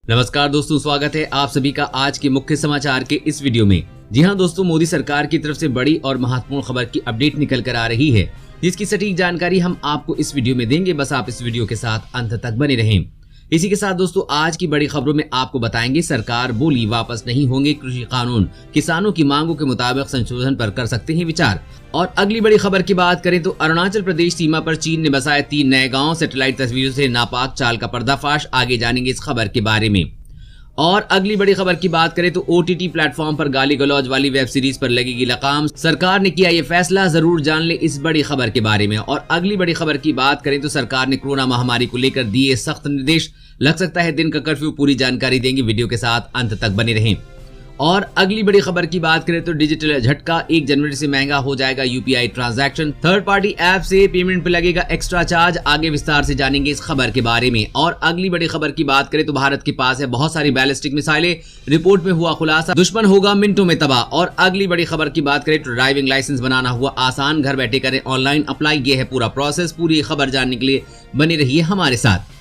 नमस्कार दोस्तों, स्वागत है आप सभी का आज के मुख्य समाचार के इस वीडियो में। जी हां दोस्तों, मोदी सरकार की तरफ से बड़ी और महत्वपूर्ण खबर की अपडेट निकल कर आ रही है, जिसकी सटीक जानकारी हम आपको इस वीडियो में देंगे। बस आप इस वीडियो के साथ अंत तक बने रहें। इसी के साथ दोस्तों, आज की बड़ी खबरों में आपको बताएंगे सरकार बोली वापस नहीं होंगे कृषि कानून, किसानों की मांगों के मुताबिक संशोधन पर कर सकते हैं विचार। और अगली बड़ी खबर की बात करें तो अरुणाचल प्रदेश सीमा पर चीन ने बसाए 3 नए गांव, सैटेलाइट तस्वीरों से नापाक चाल का पर्दाफाश। आगे जानेंगे इस खबर के बारे में। और अगली बड़ी खबर की बात करें तो ओटीटी प्लेटफॉर्म पर गाली गलौज वाली वेब सीरीज पर लगेगी लगाम, सरकार ने किया ये फैसला। जरूर जान ले इस बड़ी खबर के बारे में। और अगली बड़ी खबर की बात करें तो सरकार ने कोरोना महामारी को लेकर दिए सख्त निर्देश, लग सकता है दिन का कर्फ्यू। पूरी जानकारी देंगे, वीडियो के साथ अंत तक बने रहें। और अगली बड़ी खबर की बात करें तो डिजिटल झटका, 1 जनवरी से महंगा हो जाएगा UPI transaction, third party app से पेमेंट पे लगेगा एक्स्ट्रा चार्ज। आगे विस्तार से जानेंगे इस खबर के बारे में। और अगली बड़ी खबर की बात करें तो भारत के पास है बहुत सारी बैलिस्टिक मिसाइलें, रिपोर्ट में हुआ खुलासा, दुश्मन होगा मिनटों में तबाह। और अगली बड़ी खबर की बात करें तो ड्राइविंग लाइसेंस बनाना हुआ आसान, घर बैठे करें ऑनलाइन अप्लाई। ये है पूरा प्रोसेस। पूरी खबर जानने के लिए बने रहिए हमारे साथ।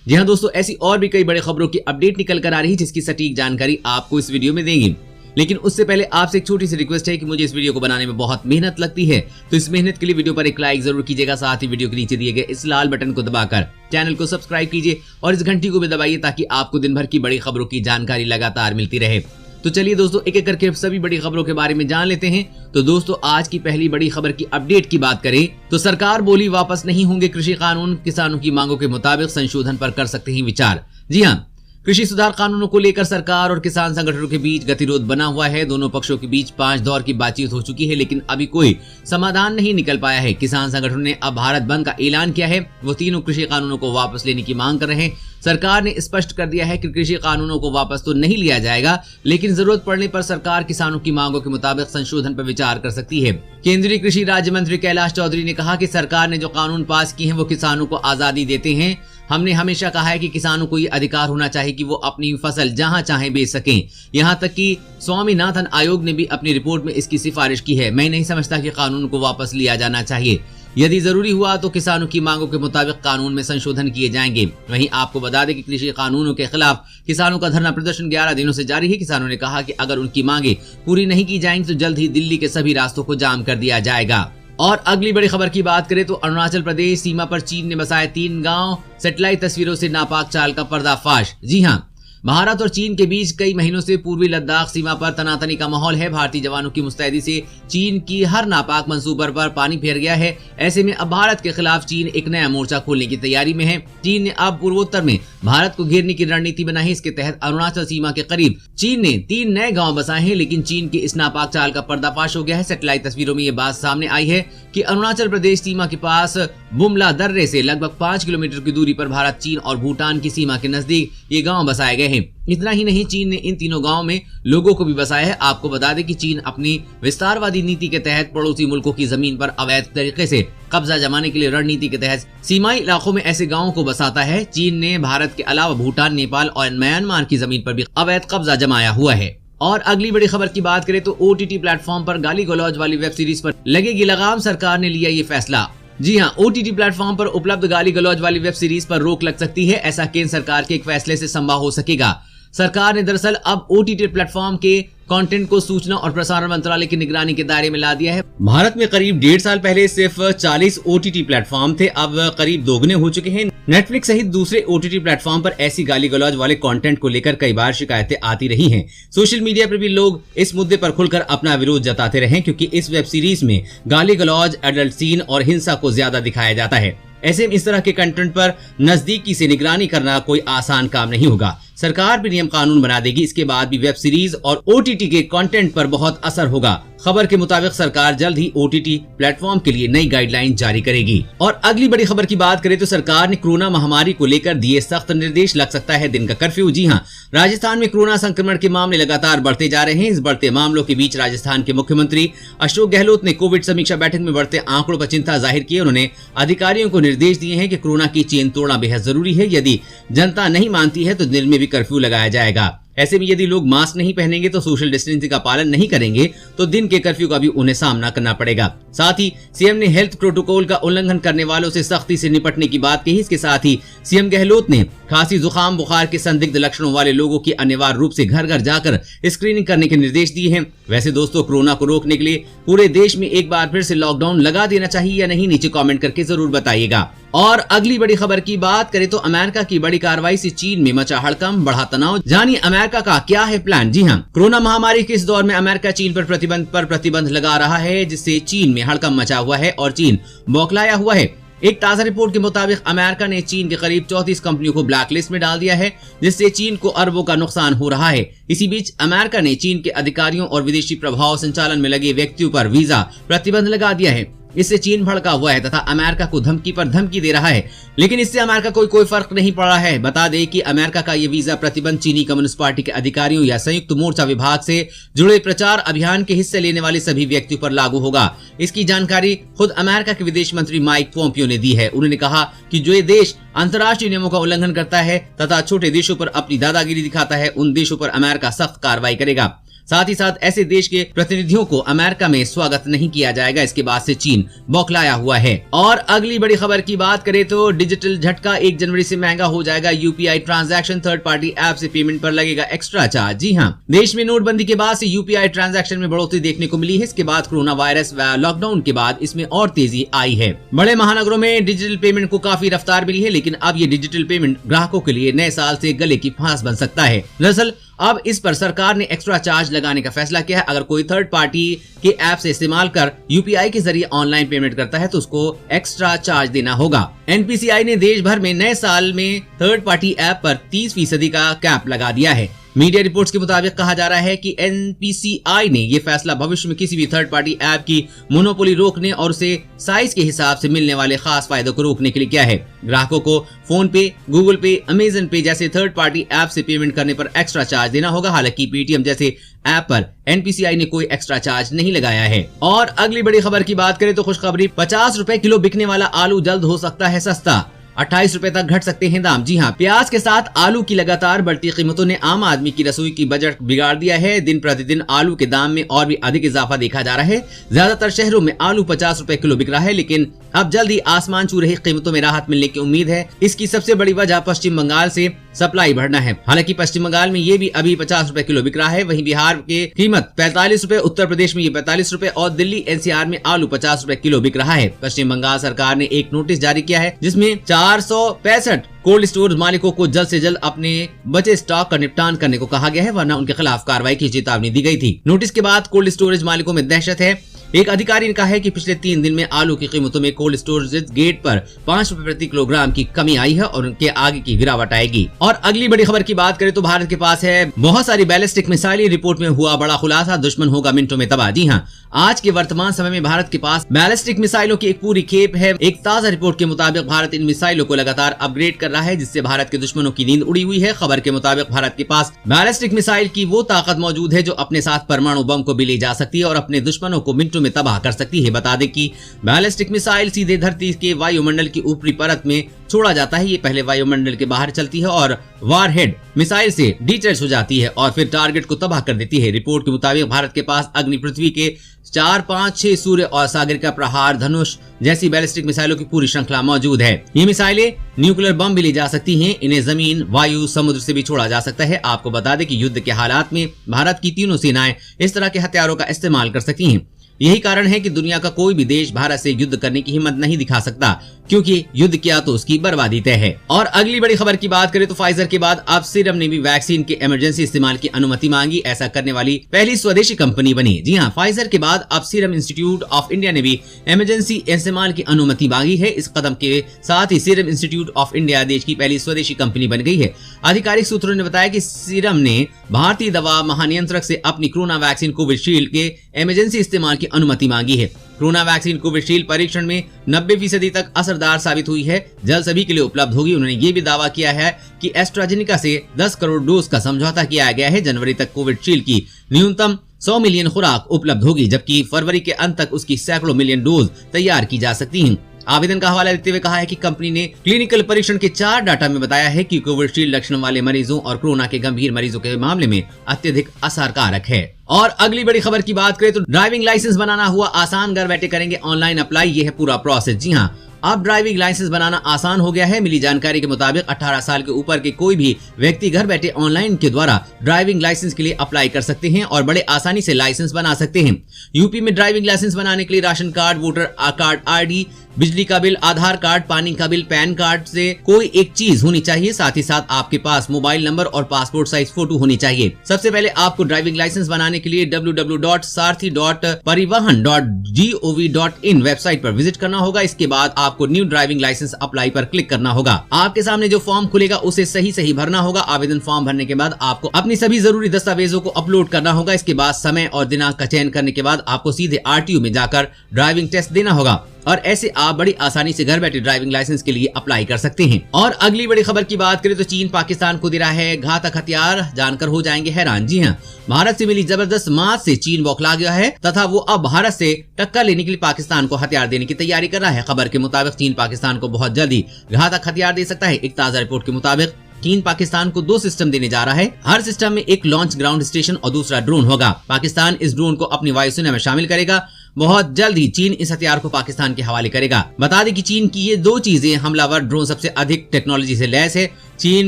जी हाँ दोस्तों, ऐसी और भी कई बड़े खबरों की अपडेट निकल कर आ रही है, जिसकी सटीक जानकारी आपको इस वीडियो में देंगे। लेकिन उससे पहले आपसे एक छोटी सी रिक्वेस्ट है कि मुझे इस वीडियो को बनाने में बहुत मेहनत लगती है, तो इस मेहनत के लिए वीडियो पर एक लाइक जरूर कीजिएगा। साथ ही वीडियो के नीचे दिए गए इस लाल बटन को दबाकर चैनल को सब्सक्राइब कीजिए और इस घंटी को भी दबाइए, ताकि आपको दिन भर की बड़ी खबरों की जानकारी लगातार मिलती रहे। तो चलिए दोस्तों, एक एक करके सभी बड़ी खबरों के बारे में जान लेते हैं। तो दोस्तों, आज की पहली बड़ी खबर की अपडेट की बात करें तो सरकार बोली वापस नहीं होंगे कृषि कानून, किसानों की मांगों के मुताबिक संशोधन पर कर सकते हैं विचार। जी हाँ, कृषि सुधार कानूनों को लेकर सरकार और किसान संगठनों के बीच गतिरोध बना हुआ है। दोनों पक्षों के बीच 5 दौर की बातचीत हो चुकी है, लेकिन अभी कोई समाधान नहीं निकल पाया है। किसान संगठनों ने अब भारत बंद का ऐलान किया है। वो तीनों कृषि कानूनों को वापस लेने की मांग कर रहे हैं। सरकार ने स्पष्ट कर दिया है कि कृषि कानूनों को वापस तो नहीं लिया जाएगा, लेकिन जरूरत पड़ने पर सरकार किसानों की मांगों के मुताबिक संशोधन पर विचार कर सकती है। केंद्रीय कृषि राज्य मंत्री कैलाश चौधरी ने कहा कि सरकार ने जो कानून पास किए हैं वो किसानों को आजादी देते हैं। हमने हमेशा कहा है कि किसानों को ये अधिकार होना चाहिए कि वो अपनी फसल जहां चाहें बेच सकें। यहाँ तक कि स्वामीनाथन आयोग ने भी अपनी रिपोर्ट में इसकी सिफारिश की है। मैं नहीं समझता कि कानून को वापस लिया जाना चाहिए। यदि जरूरी हुआ तो किसानों की मांगों के मुताबिक कानून में संशोधन किए जाएंगे। वहीं आपको बता दें कि कृषि कानूनों के खिलाफ किसानों का धरना प्रदर्शन 11 दिनों से जारी है। किसानों ने कहा कि अगर उनकी मांगे पूरी नहीं की जाएंगी तो जल्द ही दिल्ली के सभी रास्तों को जाम कर दिया जाएगा। और अगली बड़ी खबर की बात करें तो अरुणाचल प्रदेश सीमा पर चीन ने बसाए 3 गांव, सैटेलाइट तस्वीरों से नापाक चाल का पर्दाफाश। जी हाँ, भारत और चीन के बीच कई महीनों से पूर्वी लद्दाख सीमा पर तनातनी का माहौल है। भारतीय जवानों की मुस्तैदी से चीन की हर नापाक मंसूबे पर पानी फेर गया है। ऐसे में अब भारत के खिलाफ चीन एक नया मोर्चा खोलने की तैयारी में है। चीन ने अब पूर्वोत्तर में भारत को घेरने की रणनीति बनाई है। इसके तहत अरुणाचल सीमा के करीब चीन ने 3 नए गाँव बसाए हैं, लेकिन चीन की इस नापाक चाल का पर्दाफाश हो गया है। सैटेलाइट तस्वीरों में ये बात सामने आई है कि अरुणाचल प्रदेश सीमा के पास बुमला दर्रे से लगभग 5 किलोमीटर की दूरी पर भारत, चीन और भूटान की सीमा के नजदीक ये गांव बसाए गए हैं। इतना ही नहीं, चीन ने इन तीनों गांवों में लोगों को भी बसाया है। आपको बता दें कि चीन अपनी विस्तारवादी नीति के तहत पड़ोसी मुल्कों की जमीन पर अवैध तरीके से कब्जा जमाने के लिए रणनीति के तहत सीमाई इलाकों में ऐसे गांवों को बसाता है। चीन ने भारत के अलावा भूटान, नेपाल और म्यांमार की जमीन पर भी अवैध कब्जा जमाया हुआ है। और अगली बड़ी खबर की बात करें तो ओटीटी प्लेटफॉर्म पर गाली गलौज वाली वेब सीरीज पर लगेगी लगाम, सरकार ने लिया ये फैसला। जी हाँ, ओटीटी प्लेटफॉर्म पर उपलब्ध गाली गलौज वाली वेब सीरीज पर रोक लग सकती है। ऐसा केंद्र सरकार के एक फैसले से संभव हो सकेगा। सरकार ने दरअसल अब ओटीटी प्लेटफॉर्म के कंटेंट को सूचना और प्रसारण मंत्रालय की निगरानी के दायरे में ला दिया है। भारत में करीब 1.5 साल पहले सिर्फ 40 ओटीटी प्लेटफॉर्म थे, अब करीब दोगुने हो चुके हैं। नेटफ्लिक्स सहित दूसरे ओटीटी प्लेटफॉर्म पर ऐसी गाली गलौज वाले कंटेंट को लेकर कई बार शिकायतें आती रही हैं। सोशल मीडिया पर भी लोग इस मुद्दे पर खुलकर अपना विरोध जताते रहे, क्योंकि इस वेब सीरीज में गाली गलौज, एडल्ट सीन और हिंसा को ज्यादा दिखाया जाता है। ऐसे में इस तरह के कंटेंट पर नजदीकी से निगरानी करना कोई आसान काम नहीं होगा। सरकार भी नियम कानून बना देगी, इसके बाद भी वेब सीरीज और ओटीटी के कंटेंट पर बहुत असर होगा। खबर के मुताबिक सरकार जल्द ही ओटीटी प्लेटफॉर्म के लिए नई गाइडलाइन जारी करेगी। और अगली बड़ी खबर की बात करें तो सरकार ने कोरोना महामारी को लेकर दिए सख्त निर्देश, लग सकता है दिन का कर्फ्यू। जी हाँ, राजस्थान में कोरोना संक्रमण के मामले लगातार बढ़ते जा रहे हैं। इस बढ़ते मामलों के बीच राजस्थान के मुख्यमंत्री अशोक गहलोत ने कोविड समीक्षा बैठक में बढ़ते आंकड़ों पर चिंता जाहिर की। उन्होंने अधिकारियों को निर्देश दिए हैं कि कोरोना की चेन तोड़ना बेहद जरूरी है। यदि जनता नहीं मानती है तो दिल्ली में भी कर्फ्यू लगाया जाएगा। ऐसे में यदि लोग मास्क नहीं पहनेंगे तो सोशल डिस्टेंसिंग का पालन नहीं करेंगे तो दिन के कर्फ्यू का भी उन्हें सामना करना पड़ेगा। साथ ही सीएम ने हेल्थ प्रोटोकॉल का उल्लंघन करने वालों से सख्ती से निपटने की बात कही। इसके साथ ही सीएम गहलोत ने खांसी, जुकाम, बुखार के संदिग्ध लक्षणों वाले लोगों की अनिवार्य रूप से घर घर जाकर स्क्रीनिंग करने के निर्देश दिए हैं। वैसे दोस्तों, कोरोना को रोकने के लिए पूरे देश में एक बार फिर से लॉकडाउन लगा देना चाहिए या नहीं, नीचे कमेंट करके जरूर बताइएगा। और अगली बड़ी खबर की बात करें तो अमेरिका की बड़ी कार्रवाई से चीन में मचा हड़कंप, बढ़ा तनाव। जानिए अमेरिका का क्या है प्लान। जी हाँ, कोरोना महामारी के इस दौर में अमेरिका चीन पर प्रतिबंध लगा रहा है, जिससे चीन में हड़कंप मचा हुआ है और चीन बौखलाया हुआ है। एक ताजा रिपोर्ट के मुताबिक अमेरिका ने चीन के करीब 34 कंपनियों को ब्लैक लिस्ट में डाल दिया है, जिससे चीन को अरबों का नुकसान हो रहा है। इसी बीच अमेरिका ने चीन के अधिकारियों और विदेशी प्रभाव संचालन में लगे व्यक्तियों पर वीजा प्रतिबंध लगा दिया है। इससे चीन भड़का हुआ है तथा अमेरिका को धमकी पर धमकी दे रहा है, लेकिन इससे अमेरिका को कोई फर्क नहीं पड़ा है। बता दें कि अमेरिका का ये वीजा प्रतिबंध चीनी कम्युनिस्ट पार्टी के अधिकारियों या संयुक्त मोर्चा विभाग से जुड़े प्रचार अभियान के हिस्से लेने वाले सभी व्यक्तियों पर लागू होगा। इसकी जानकारी खुद अमेरिका के विदेश मंत्री माइक पोम्पियो ने दी है। उन्होंने कहा कि जो ये देश अंतर्राष्ट्रीय नियमों का उल्लंघन करता है तथा छोटे देशों पर अपनी दादागिरी दिखाता है, उन देशों पर अमेरिका सख्त कार्रवाई करेगा। साथ ही साथ ऐसे देश के प्रतिनिधियों को अमेरिका में स्वागत नहीं किया जाएगा। इसके बाद से चीन बौखलाया हुआ है। और अगली बड़ी खबर की बात करें तो डिजिटल झटका, 1 जनवरी से महंगा हो जाएगा UPI transaction, third party app से पेमेंट पर लगेगा एक्स्ट्रा चार्ज। जी हाँ, देश में नोटबंदी के बाद से यूपीआई ट्रांजैक्शन में बढ़ोतरी देखने को मिली है। इसके बाद कोरोना वायरस व लॉकडाउन के बाद इसमें और तेजी आई है। बड़े महानगरों में डिजिटल पेमेंट को काफी रफ्तार मिली है, लेकिन अब ये डिजिटल पेमेंट ग्राहकों के लिए नए साल से गले की फांस बन सकता है। दरअसल अब इस पर सरकार ने एक्स्ट्रा चार्ज लगाने का फैसला किया है। अगर कोई थर्ड पार्टी के ऐप से इस्तेमाल कर यूपीआई के जरिए ऑनलाइन पेमेंट करता है तो उसको एक्स्ट्रा चार्ज देना होगा। एनपीसीआई ने देश भर में नए साल में थर्ड पार्टी ऐप पर 30% का कैप लगा दिया है। मीडिया रिपोर्ट्स के मुताबिक कहा जा रहा है कि एनपीसीआई ने यह फैसला भविष्य में किसी भी थर्ड पार्टी ऐप की मोनोपोली रोकने और उसे साइज के हिसाब से मिलने वाले खास फायदों को रोकने के लिए किया है। ग्राहकों को फोन पे, गूगल पे, अमेजन पे जैसे थर्ड पार्टी ऐप से पेमेंट करने पर एक्स्ट्रा चार्ज देना होगा। हालांकि पेटीएम जैसे ऐप पर एनपीसीआई ने कोई एक्स्ट्रा चार्ज नहीं लगाया है। और अगली बड़ी खबर की बात करें तो खुशखबरी, 50 रुपए किलो बिकने वाला आलू जल्द हो सकता है सस्ता, 28 रुपए तक घट सकते हैं दाम। जी हाँ, प्याज के साथ आलू की लगातार बढ़ती कीमतों ने आम आदमी की रसोई की बजट बिगाड़ दिया है। दिन प्रतिदिन आलू के दाम में और भी अधिक इजाफा देखा जा रहा है। ज्यादातर शहरों में आलू 50 रुपए किलो बिक रहा है, लेकिन अब जल्द ही आसमान छू रही कीमतों में राहत मिलने की उम्मीद है। इसकी सबसे बड़ी वजह पश्चिम बंगाल से सप्लाई बढ़ना है। हालांकि पश्चिम बंगाल में ये भी अभी 50 रुपए किलो बिक रहा है। वहीं बिहार के कीमत 45 रुपए, उत्तर प्रदेश में ये 45 रुपए और दिल्ली एनसीआर में आलू 50 रुपए किलो बिक रहा है। पश्चिम बंगाल सरकार ने एक नोटिस जारी किया है जिसमें 465 कोल्ड स्टोर मालिकों को जल्द से जल्द अपने बचे स्टॉक का निपटान करने को कहा गया है, वरना उनके खिलाफ कार्रवाई की चेतावनी दी गई थी। नोटिस के बाद कोल्ड स्टोरेज मालिकों में दहशत है। एक अधिकारी ने कहा है कि पिछले 3 दिन में आलू की कीमतों में कोल्ड स्टोरेज गेट पर 5 रुपए प्रति किलोग्राम की कमी आई है और उनके आगे की गिरावट आएगी। और अगली बड़ी खबर की बात करें तो भारत के पास है बहुत सारी बैलिस्टिक मिसाइलें। रिपोर्ट में हुआ बड़ा खुलासा, दुश्मन होगा मिनटों में तबाह। जी हाँ, आज के वर्तमान समय में भारत के पास बैलिस्टिक मिसाइलों की एक पूरी खेप है। एक ताजा रिपोर्ट के मुताबिक भारत इन मिसाइलों को लगातार अपग्रेड कर रहा है, जिससे भारत के दुश्मनों की नींद उड़ी हुई है। खबर के मुताबिक भारत के पास बैलिस्टिक मिसाइल की वो ताकत मौजूद है जो अपने साथ परमाणु बम को भी ले जा सकती है और अपने दुश्मनों को मिनटों में तबाह कर सकती है। बता दें कि बैलिस्टिक मिसाइल सीधे धरती के वायुमंडल की ऊपरी परत में छोड़ा जाता है। ये पहले वायुमंडल के बाहर चलती है और वारहेड मिसाइल से डिटैच हो जाती है और फिर टारगेट को तबाह कर देती है। रिपोर्ट के मुताबिक भारत के पास अग्नि, पृथ्वी के 4, 5, 6, सूर्य और सागर का प्रहार, धनुष जैसी बैलिस्टिक मिसाइलों की पूरी श्रृंखला मौजूद है। ये मिसाइलें न्यूक्लियर बम भी ले जा सकती हैं। इन्हें जमीन, वायु, समुद्र से भी छोड़ा जा सकता है। आपको बता दें कि युद्ध के हालात में भारत की तीनों सेनाएं इस तरह के हथियारों का इस्तेमाल कर सकती हैं। यही कारण है कि दुनिया का कोई भी देश भारत से युद्ध करने की हिम्मत नहीं दिखा सकता, क्योंकि युद्ध किया तो उसकी बर्बादी तय है। और अगली बड़ी खबर की बात करें तो फाइजर के बाद अब सीरम ने भी वैक्सीन के इमरजेंसी इस्तेमाल की अनुमति मांगी। ऐसा करने वाली पहली स्वदेशी कंपनी बनी। जी हाँ, फाइजर के बाद अब सीरम इंस्टीट्यूट ऑफ इंडिया ने भी इमरजेंसी इस्तेमाल की अनुमति मांगी है। इस कदम के साथ ही सीरम इंस्टीट्यूट ऑफ इंडिया देश की पहली स्वदेशी कंपनी बन गई है। आधिकारिक सूत्रों ने बताया कि सीरम ने भारतीय दवा महानियंत्रक से अपनी कोरोना वैक्सीन कोविशील्ड के इमरजेंसी इस्तेमाल की अनुमति मांगी है। कोरोना वैक्सीन कोविशील्ड परीक्षण में 90% तक असरदार साबित हुई है, जल्द सभी के लिए उपलब्ध होगी। उन्होंने ये भी दावा किया है कि एस्ट्राजेनिका से 10 करोड़ डोज का समझौता किया गया है। जनवरी तक कोविशील्ड की न्यूनतम 100 मिलियन खुराक उपलब्ध होगी, जबकि फरवरी के अंत तक उसकी सैकड़ों मिलियन डोज तैयार की जा सकती हैं। आवेदन का हवाला देते हुए कहा है कि कंपनी ने क्लिनिकल परीक्षण के 4 डाटा में बताया है कि कोविशील्ड लक्षण वाले मरीजों और कोरोना के गंभीर मरीजों के मामले में अत्यधिक असरकारक है। और अगली बड़ी खबर की बात करें तो ड्राइविंग लाइसेंस बनाना हुआ आसान, घर बैठे करेंगे ऑनलाइन अप्लाई। ये है पूरा प्रोसेस। जी हाँ, अब ड्राइविंग लाइसेंस बनाना आसान हो गया है। मिली जानकारी के मुताबिक 18 साल के ऊपर के कोई भी व्यक्ति घर बैठे ऑनलाइन के द्वारा ड्राइविंग लाइसेंस के लिए अप्लाई कर सकते हैं और बड़े आसानी से लाइसेंस बना सकते हैं। यूपी में ड्राइविंग लाइसेंस बनाने के लिए ration card, voter card, ID, बिजली का बिल, आधार कार्ड, पानी का बिल, पैन कार्ड से कोई एक चीज होनी चाहिए। साथ ही साथ आपके पास मोबाइल नंबर और पासपोर्ट साइज फोटो होनी चाहिए। सबसे पहले आपको ड्राइविंग लाइसेंस बनाने के लिए www.sarthi.parivahan.gov.in वेबसाइट पर विजिट करना होगा। इसके बाद आपको न्यू ड्राइविंग लाइसेंस अप्लाई पर क्लिक करना होगा। आपके सामने जो फॉर्म खुलेगा उसे सही भरना होगा। आवेदन फॉर्म भरने के बाद आपको अपनी सभी जरूरी दस्तावेजों को अपलोड करना होगा। इसके बाद समय और दिनांक का चयन करने के बाद आपको सीधे RTO में जाकर ड्राइविंग टेस्ट देना होगा और ऐसे आप बड़ी आसानी से घर बैठे ड्राइविंग लाइसेंस के लिए अप्लाई कर सकते हैं। और अगली बड़ी खबर की बात करें तो चीन पाकिस्तान को दे रहा है घातक हथियार, जानकर हो जाएंगे हैरान। जी हाँ, भारत से मिली जबरदस्त मात से चीन बौखला गया है तथा वो अब भारत से टक्कर लेने के लिए पाकिस्तान को हथियार देने की तैयारी कर रहा है। खबर के मुताबिक चीन पाकिस्तान को बहुत जल्दी घातक हथियार दे सकता है। एक ताजा रिपोर्ट के मुताबिक चीन पाकिस्तान को 2 सिस्टम देने जा रहा है। हर सिस्टम में एक लॉन्च ग्राउंड स्टेशन और दूसरा ड्रोन होगा। पाकिस्तान इस ड्रोन को अपनी वायुसेना में शामिल करेगा। बहुत जल्द ही चीन इस हथियार को पाकिस्तान के हवाले करेगा। बता दें कि चीन की ये 2 चीजें हमलावर ड्रोन सबसे अधिक टेक्नोलॉजी से लैस है। चीन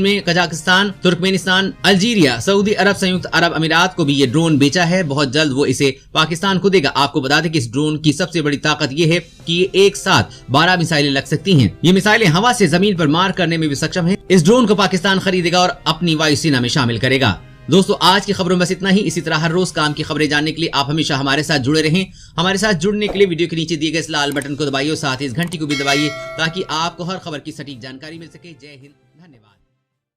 में कजाकिस्तान, तुर्कमेनिस्तान, अल्जीरिया, सऊदी अरब, संयुक्त अरब अमीरात को भी ये ड्रोन बेचा है। बहुत जल्द वो इसे पाकिस्तान को देगा। आपको बता दें कि इस ड्रोन की सबसे बड़ी ताकत ये है कि ये एक साथ 12 मिसाइलें लग सकती हैं। ये मिसाइलें हवा से जमीन पर मार करने में भी सक्षम है। इस ड्रोन को पाकिस्तान खरीदेगा और अपनी वायुसेना में शामिल करेगा। दोस्तों, आज की खबरों में बस इतना ही। इसी तरह हर रोज काम की खबरें जानने के लिए आप हमेशा हमारे साथ जुड़े रहें। हमारे साथ जुड़ने के लिए वीडियो के नीचे दिए गए इस लाल बटन को दबाइए और साथ ही इस घंटी को भी दबाइए ताकि आपको हर खबर की सटीक जानकारी मिल सके। जय हिंद।